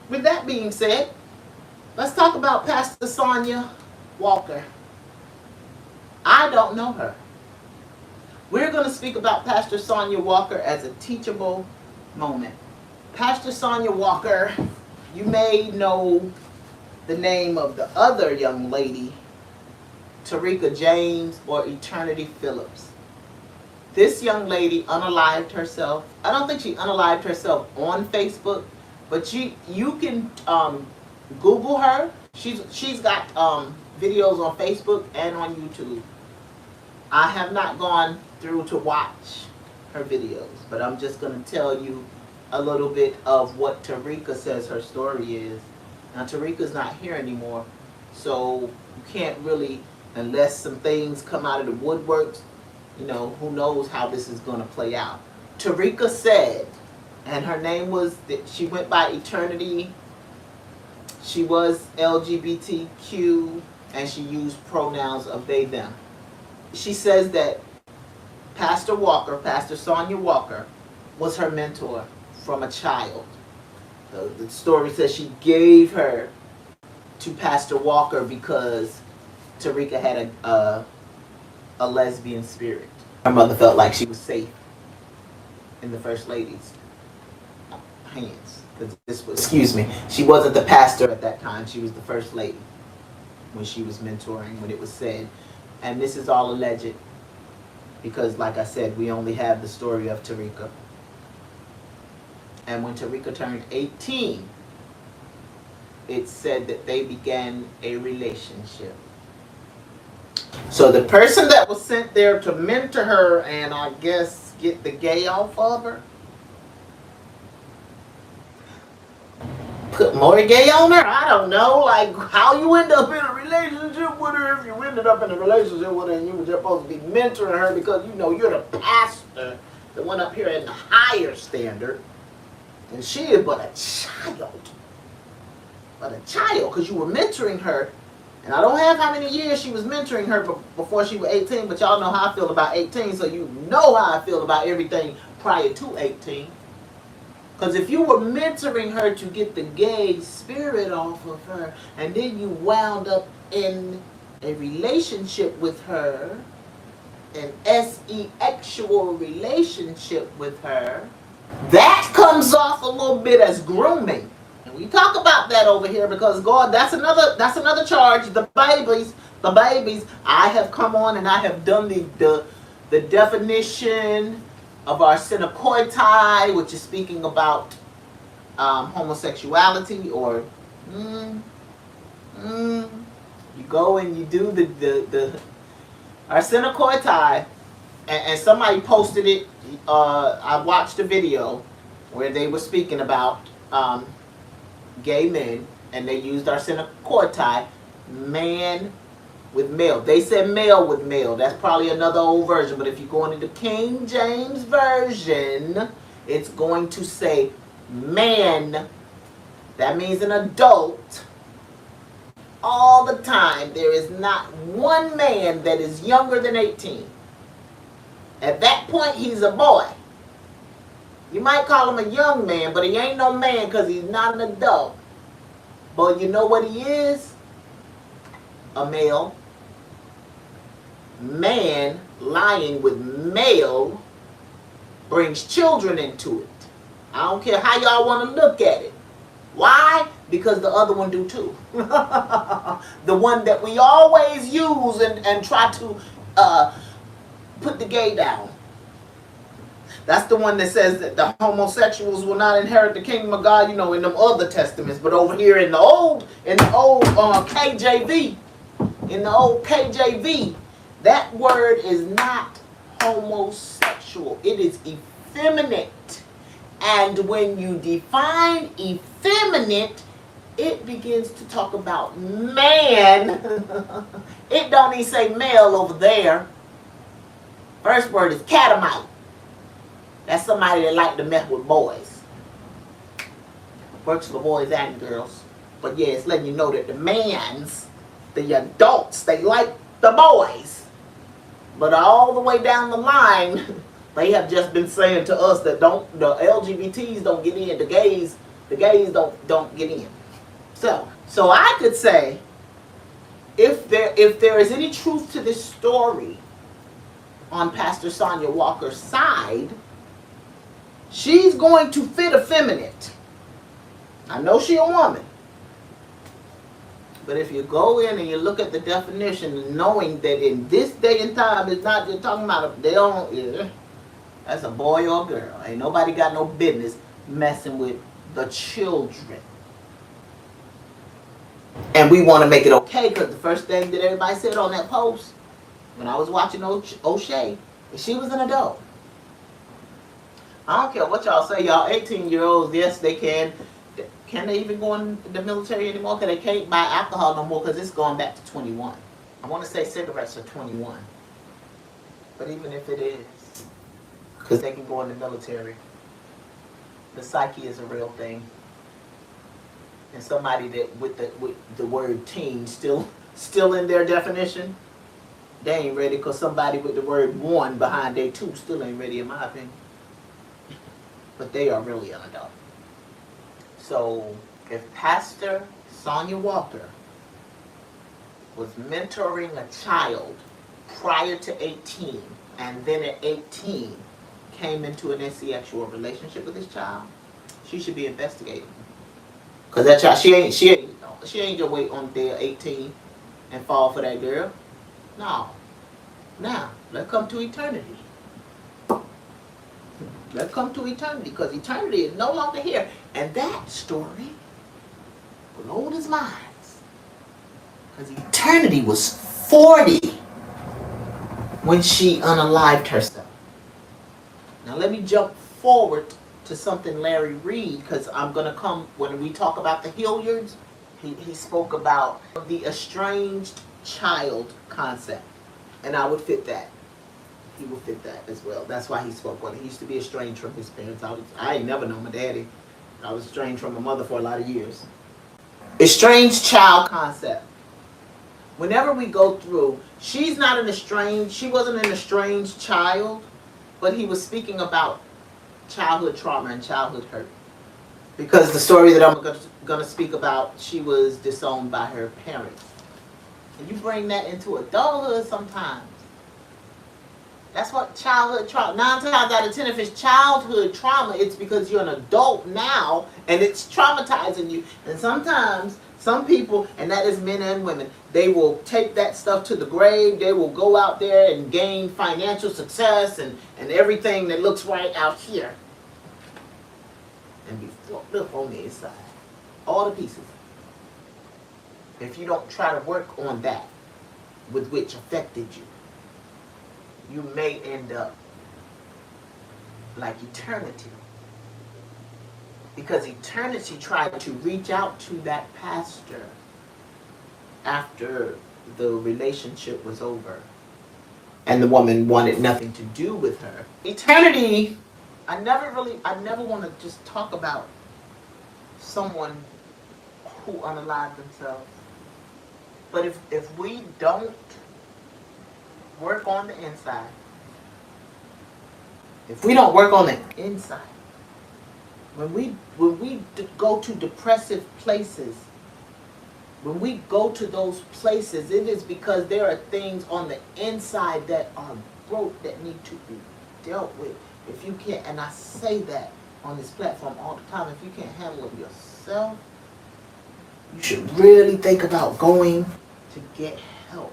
with that being said, let's talk about Pastor Sonia Walker. I don't know her. We're going to speak about Pastor Sonia Walker as a teachable moment. Pastor Sonia Walker, you may know the name of the other young lady, Tarika James or Eternity Phillips. This young lady unalived herself. I don't think she unalived herself on Facebook, but you can Google her. She's got videos on Facebook and on YouTube. I have not gone through to watch her videos, but I'm just going to tell you a little bit of what Tarika says her story is. Now, Tarika's not here anymore, so you can't really, unless some things come out of the woodworks, you know, who knows how this is going to play out. Tarika said, and her name was, she went by Eternity. She was LGBTQ, and she used pronouns of they, them. She says that Pastor Walker, Pastor Sonia Walker, was her mentor from a child. The story says she gave her to Pastor Walker because Tarika had a lesbian spirit. Her mother felt like she was safe in the First Lady's hands. Excuse me, she wasn't the pastor at that time. She was the First Lady when she was mentoring, when it was said. And this is all alleged because, like I said, we only have the story of Tarika. And when Tarika turned 18, it said that they began a relationship. So the person that was sent there to mentor her and I guess get the gay off of her, put more gay on her? I don't know. Like, how you end up in a relationship with her if you ended up in a relationship with her and you were just supposed to be mentoring her because, you know, you're the pastor that went up here in the higher standard. And she is but a child. But a child, because you were mentoring her. And I don't have how many years she was mentoring her before she was 18, but y'all know how I feel about 18, so you know how I feel about everything prior to 18. Because if you were mentoring her to get the gay spirit off of her, and then you wound up in a relationship with her, an se-actual relationship with her, that comes off a little bit as grooming. And we talk about that over here because God, that's another charge. The babies. I have come on and I have done the definition of arsena coiti, which is speaking about homosexuality, or you go and you do the arsena coiti, and somebody posted it. I watched a video where they were speaking about gay men, and they used arsena coiti, man with male. They said male with male. That's probably another old version, but if you go into the King James Version, it's going to say man. That means an adult. All the time. There is not one man that is younger than 18. At that point, he's a boy. You might call him a young man, but he ain't no man because he's not an adult. But you know what he is? A male. Man lying with male brings children into it. I don't care how y'all want to look at it. Why? Because the other one do too. The one that we always use and try to put the gay down. That's the one that says that the homosexuals will not inherit the kingdom of God, you know, in them other testaments. But over here in the old KJV, that word is not homosexual. It is effeminate. And when you define effeminate, it begins to talk about man. It don't even say male over there. First word is catamite. That's somebody that like to mess with boys. Works for boys and girls. But yeah, it's letting you know that the mans, the adults, they like the boys. But all the way down the line, they have just been saying to us that the LGBTs don't get in, the gays The gays don't get in. So I could say, if there is any truth to this story on Pastor Sonya Walker's side, she's going to fit effeminate. I know she's a woman. But if you go in and you look at the definition, knowing that in this day and time, it's not just talking about that's a boy or a girl. Ain't nobody got no business messing with the children. And we want to make it okay, because the first thing that everybody said on that post, when I was watching O'Shea, she was an adult. I don't care what y'all say, y'all 18-year-olds, yes, they can. Can they even go in the military anymore? Because they can't buy alcohol no more, because it's going back to 21. I want to say cigarettes are 21. But even if it is, because they can go in the military, the psyche is a real thing. And somebody that with the word teen still in their definition, they ain't ready, because somebody with the word one behind their two still ain't ready, in my opinion. But they are really an adult. So if Pastor Sonya Walker was mentoring a child prior to 18, and then at 18 came into an incestual relationship with this child, she should be investigated. Cause that child, she ain't just wait on day 18 and fall for that girl. No. Now, let's come to eternity. Let's come to eternity, because eternity is no longer here. And that story blows his minds. Because eternity was 40 when she unalived herself. Now let me jump forward to something Larry Reed, because I'm going to come, when we talk about the Hilliards, he spoke about the estranged child concept. And I would fit that. He will fit that as well. That's why he spoke on it. He used to be estranged from his parents. I ain't never known my daddy. I was estranged from my mother for a lot of years. Estranged child concept. Whenever we go through, she wasn't an estranged child, but he was speaking about childhood trauma and childhood hurt. Because the story that I'm going to speak about, she was disowned by her parents. And you bring that into adulthood sometimes. That's what childhood trauma, 9 times out of 10, if it's childhood trauma, it's because you're an adult now and it's traumatizing you. And sometimes, some people, and that is men and women, they will take that stuff to the grave. They will go out there and gain financial success and everything that looks right out here. And be fucked up on the inside. All the pieces. If you don't try to work on that, with which affected you, you may end up like eternity. Because eternity tried to reach out to that pastor after the relationship was over. And the woman wanted nothing to do with her. Eternity, I never want to just talk about someone who unalived themselves. But if we don't work on the inside, if we don't work on the inside, when we go to depressive places, when we go to those places, it is because there are things on the inside that are broke that need to be dealt with. If you can't, and I say that on this platform all the time, if you can't handle it yourself, you should really think about going to get help.